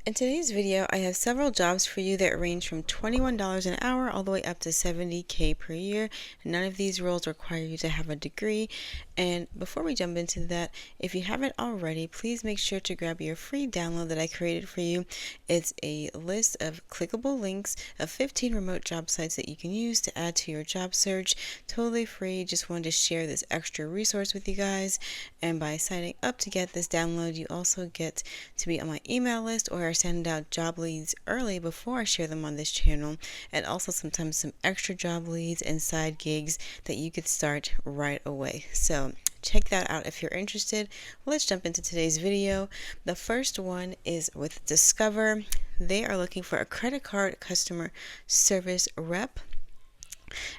In today's video, I have several jobs for you that range from $21 an hour all the way up to $70K per year. None of these roles require you to have a degree. And before we jump into that, if you haven't already, please make sure to grab your free download that I created for you. It's a list of clickable links of 15 remote job sites that you can use to add to your job search. Totally free. Just wanted to share this extra resource with you guys. And by signing up to get this download, you also get to be on my email list, or I send out job leads early before I share them on this channel, and also sometimes some extra job leads and side gigs that you could start right away. So check that out if you're interested. Let's jump into today's video. The first one is with Discover. They are looking for a credit card customer service rep,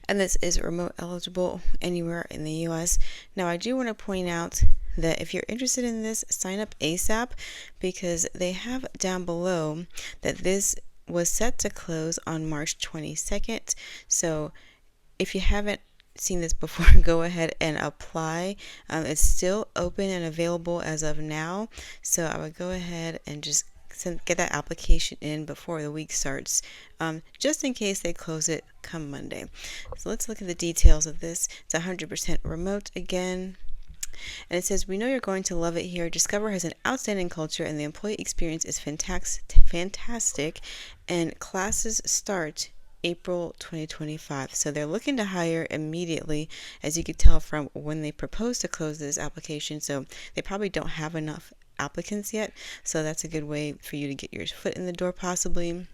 and this is remote eligible anywhere in the US. Now, I do want to point out that if you're interested in this, sign up ASAP, because they have down below that this was set to close on March 22nd. So if you haven't seen this before, go ahead and apply. It's still open and available as of now. So I would go ahead and just get that application in before the week starts, just in case they close it come Monday. So let's look at the details of this. It's 100% remote again. And it says, we know you're going to love it here. Discover has an outstanding culture and the employee experience is fantastic. And classes start April 2025. So they're looking to hire immediately, as you could tell from when they proposed to close this application. So they probably don't have enough applicants yet. So that's a good way for you to get your foot in the door possibly,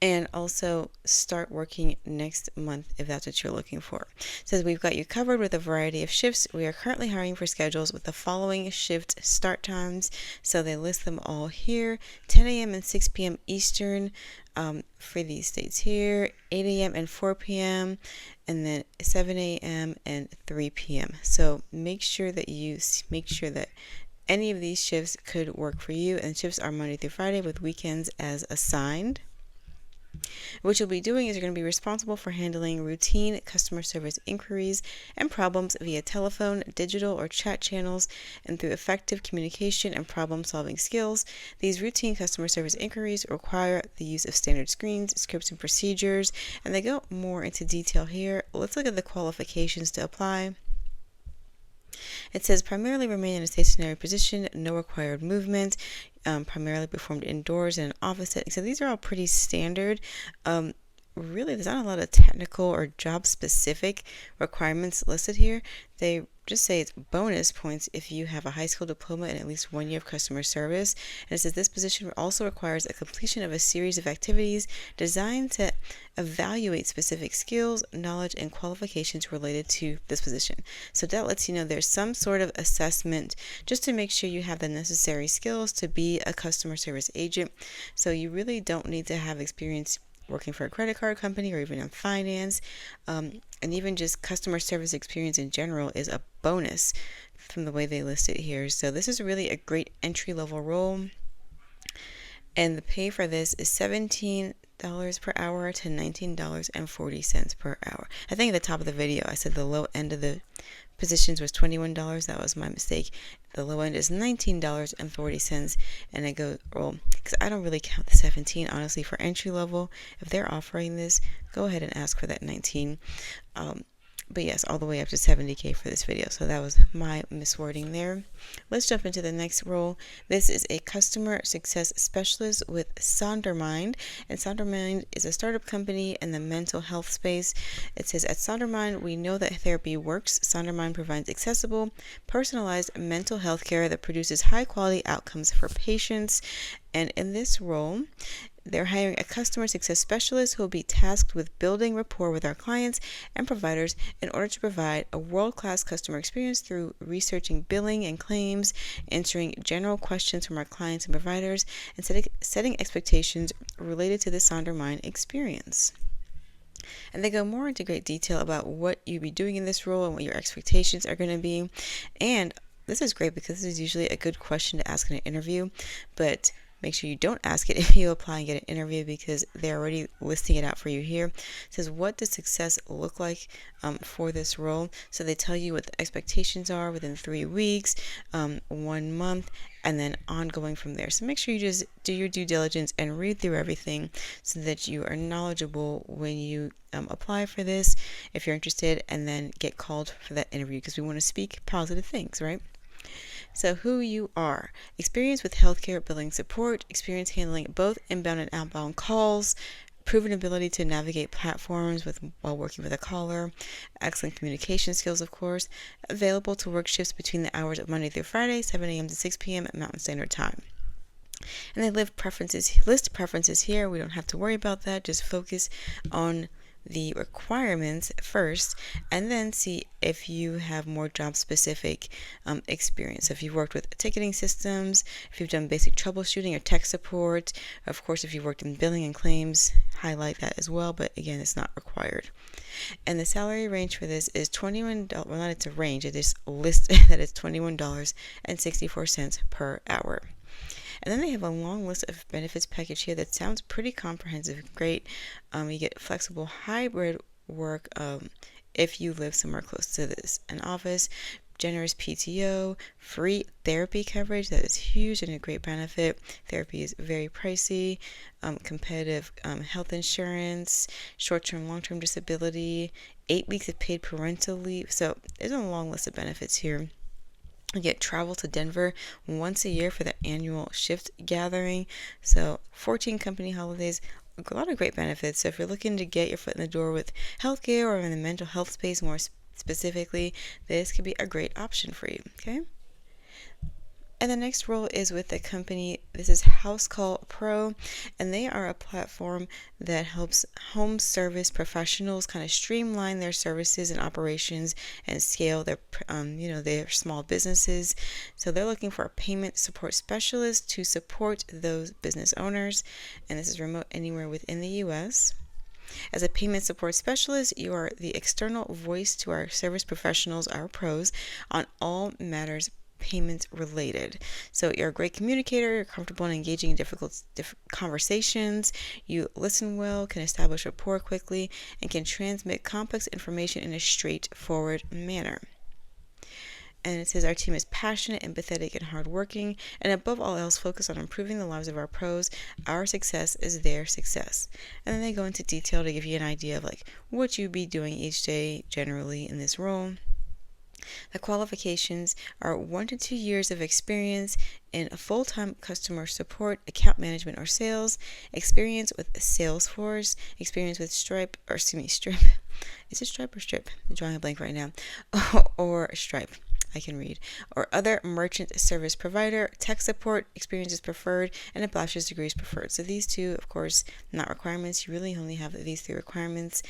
and also start working next month if that's what you're looking for. It says, we've got you covered with a variety of shifts. We are currently hiring for schedules with the following shift start times. So they list them all here: 10 a.m. and 6 p.m. Eastern for these dates here, 8 a.m. and 4 p.m., and then 7 a.m. and 3 p.m. So make sure that any of these shifts could work for you, and shifts are Monday through Friday with weekends as assigned. What you'll be doing is you're going to be responsible for handling routine customer service inquiries and problems via telephone, digital, or chat channels, and through effective communication and problem-solving skills. These routine customer service inquiries require the use of standard screens, scripts, and procedures, and they go more into detail here. Let's look at the qualifications to apply. It says primarily remain in a stationary position, no required movement, primarily performed indoors in an office setting. So these are all pretty standard. Really, there's not a lot of technical or job specific requirements listed here. They just say it's bonus points if you have a high school diploma and at least 1 year of customer service. And it says this position also requires a completion of a series of activities designed to evaluate specific skills, knowledge, and qualifications related to this position. So that lets you know there's some sort of assessment just to make sure you have the necessary skills to be a customer service agent. So you really don't need to have experience working for a credit card company or even in finance, and even just customer service experience in general is a bonus from the way they list it here. So this is really a great entry-level role, and the pay for this is $17 per hour to $19.40 per hour. I think at the top of the video I said the low end of the positions was $21. That was my mistake. The low end is $19.40, and I go, well, because I don't really count the 17 honestly for entry level. If they're offering this, go ahead and ask for that 19. But yes, all the way up to $70K for this video. So that was my miswording there. Let's jump into the next role. This is a customer success specialist with Sondermind. And Sondermind is a startup company in the mental health space. It says, at Sondermind, we know that therapy works. Sondermind provides accessible, personalized mental health care that produces high quality outcomes for patients. And in this role, they're hiring a customer success specialist who will be tasked with building rapport with our clients and providers in order to provide a world-class customer experience through researching billing and claims, answering general questions from our clients and providers, and setting expectations related to the Sondermind experience. And they go more into great detail about what you'll be doing in this role and what your expectations are going to be. And this is great because this is usually a good question to ask in an interview, but Make sure you don't ask it if you apply and get an interview, because they're already listing it out for you here. It says, what does success look like for this role? So they tell you what the expectations are within 3 weeks, 1 month, and then ongoing from there. So make sure you just do your due diligence and read through everything so that you are knowledgeable when you apply for this, if you're interested, and then get called for that interview, because we want to speak positive things, right? So who you are: experience with healthcare billing support, experience handling both inbound and outbound calls, proven ability to navigate platforms while working with a caller, excellent communication skills, of course, available to work shifts between the hours of Monday through Friday, 7 a.m. to 6 p.m. at Mountain Standard Time. And they list preferences here. We don't have to worry about that. Just focus on the requirements first, and then see if you have more job specific experience. So if you've worked with ticketing systems, if you've done basic troubleshooting or tech support, of course if you've worked in billing and claims, highlight that as well, but again, it's not required. And the salary range for this is $21. Well, not it's a range, it is listed that it's $21.64 per hour. And then they have a long list of benefits package here that sounds pretty comprehensive. Great. You get flexible hybrid work if you live somewhere close to an office, generous PTO, free therapy coverage. That is huge and a great benefit. Therapy is very pricey. Competitive health insurance, short-term, long-term disability, 8 weeks of paid parental leave. So there's a long list of benefits here. You get travel to Denver once a year for the annual shift gathering. So 14 company holidays, a lot of great benefits. So if you're looking to get your foot in the door with healthcare or in the mental health space more specifically, this could be a great option for you. Okay. And the next role is with the company. This is Housecall Pro, and they are a platform that helps home service professionals kind of streamline their services and operations and scale their, their small businesses. So they're looking for a payment support specialist to support those business owners, and this is remote anywhere within the U.S. As a payment support specialist, you are the external voice to our service professionals, our pros, on all matters payments related. So you're a great communicator, you're comfortable in engaging in difficult conversations, you listen well, can establish rapport quickly, and can transmit complex information in a straightforward manner. And it says our team is passionate, empathetic, and hardworking, and above all else, focused on improving the lives of our pros. Our success is their success. And then they go into detail to give you an idea of like what you'd be doing each day generally in this role. The qualifications are 1 to 2 years of experience in a full-time customer support, account management, or sales, experience with Salesforce, experience with Stripe. Is it Stripe or Strip? I'm drawing a blank right now. Or Stripe. I can read. Or other merchant service provider. Tech support experience is preferred, and a bachelor's degree is preferred. So these two, of course, not requirements. You really only have these 3 requirements.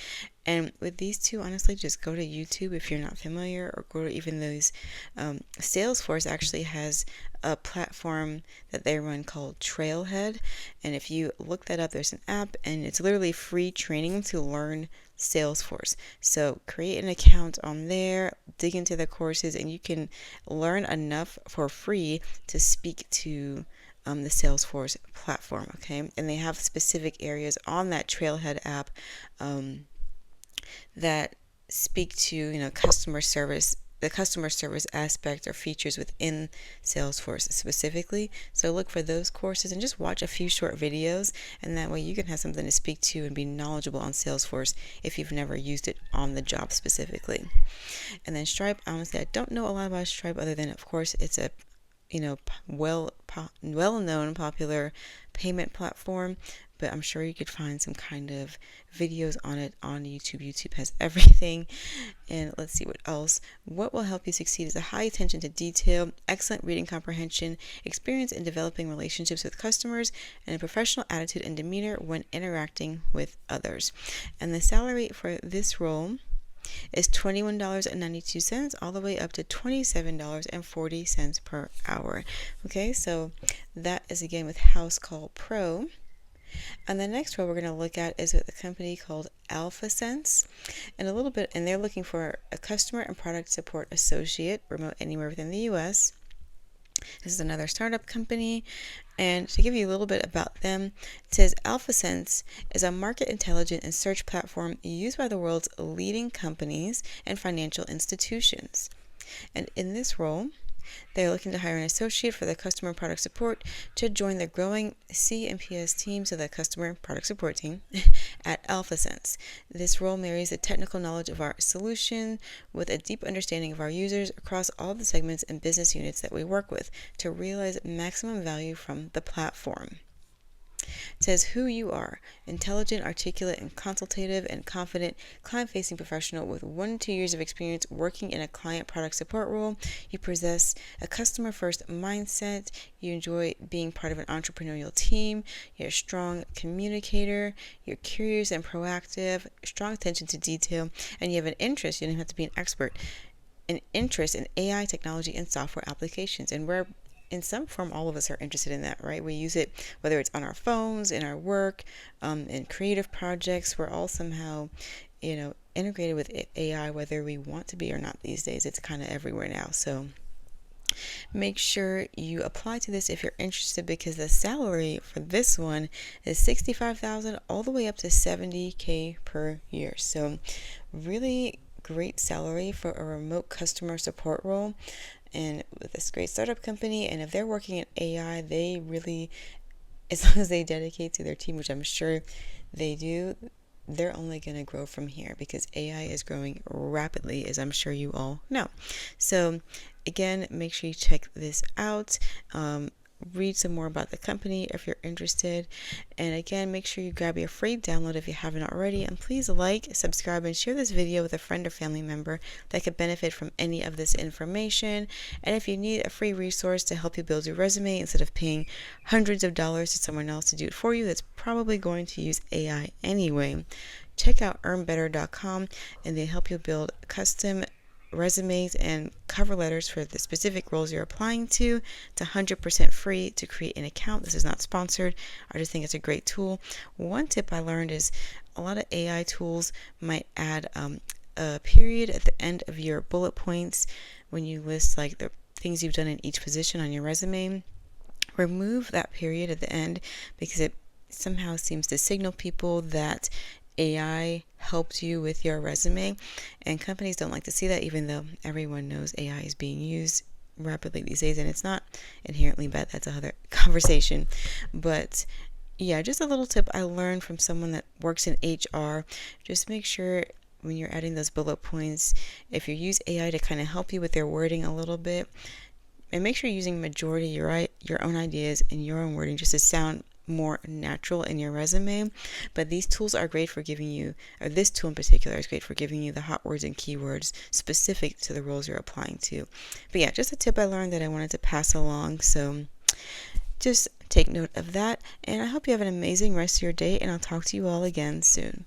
And with these two, honestly, just go to YouTube if you're not familiar, or go to even those. Salesforce actually has a platform that they run called Trailhead. And if you look that up, there's an app, and it's literally free training to learn Salesforce. So create an account on there, dig into the courses, and you can learn enough for free to speak to the Salesforce platform. Okay, and they have specific areas on that Trailhead app that speak to customer service, the customer service aspect or features within Salesforce specifically. So look for those courses and just watch a few short videos, and that way you can have something to speak to and be knowledgeable on Salesforce if you've never used it on the job specifically. And then Stripe, honestly, I don't know a lot about Stripe other than, of course, it's a well-known popular payment platform, but I'm sure you could find some kind of videos on it on YouTube. YouTube has everything. And let's see what else. What will help you succeed is a high attention to detail, excellent reading comprehension, experience in developing relationships with customers, and a professional attitude and demeanor when interacting with others. And the salary for this role is $21.92 all the way up to $27.40 per hour. Okay, so that is again with Housecall Pro. And the next role we're going to look at is with a company called AlphaSense, and they're looking for a customer and product support associate, remote anywhere within the U.S. This is another startup company, And to give you a little bit about them, it says AlphaSense is a market intelligence and search platform used by the world's leading companies and financial institutions. And in this role, they're looking to hire an associate for the customer product support to join the growing C&PS team, so the customer product support team, at AlphaSense. This role marries the technical knowledge of our solution with a deep understanding of our users across all the segments and business units that we work with to realize maximum value from the platform. It says who you are: intelligent, articulate, and consultative and confident client-facing professional with 1 to 2 years of experience working in a client product support role. You possess a customer-first mindset. You enjoy being part of an entrepreneurial team. You're a strong communicator. You're curious and proactive, strong attention to detail, and you have an interest. You don't have to be an expert. An interest in AI technology and software applications, and we're in some form, all of us are interested in that, right? We use it, whether it's on our phones, in our work, in creative projects. We're all somehow, integrated with AI, whether we want to be or not these days. It's kind of everywhere now. So make sure you apply to this if you're interested, because the salary for this one is $65,000 all the way up to $70K per year. So really great salary for a remote customer support role, and with this great startup company. And if they're working in AI, they really, as long as they dedicate to their team, which I'm sure they do, they're only going to grow from here, because AI is growing rapidly, as I'm sure you all know. So again, make sure you check this out. Read some more about the company if you're interested. And again, make sure you grab your free download if you haven't already. And please like, subscribe, and share this video with a friend or family member that could benefit from any of this information. And if you need a free resource to help you build your resume instead of paying hundreds of dollars to someone else to do it for you that's probably going to use AI anyway, check out earnbetter.com, and they help you build custom resumes and cover letters for the specific roles you're applying to. It's 100% free to create an account. This is not sponsored. I just think it's a great tool. One tip I learned is a lot of AI tools might add a period at the end of your bullet points when you list like the things you've done in each position on your resume. Remove that period at the end, because it somehow seems to signal people that AI helped you with your resume, and companies don't like to see that, even though everyone knows AI is being used rapidly these days, and it's not inherently bad. That's another conversation. But yeah, just a little tip I learned from someone that works in HR. Just make sure when you're adding those bullet points, if you use AI to kind of help you with their wording a little bit, and make sure you're using majority your own ideas and your own wording just to sound more natural in your resume. But these tools are great for giving you, or this tool in particular is great for giving you the hot words and keywords specific to the roles you're applying to. But yeah, just a tip I learned that I wanted to pass along. So just take note of that, and I hope you have an amazing rest of your day, and I'll talk to you all again soon.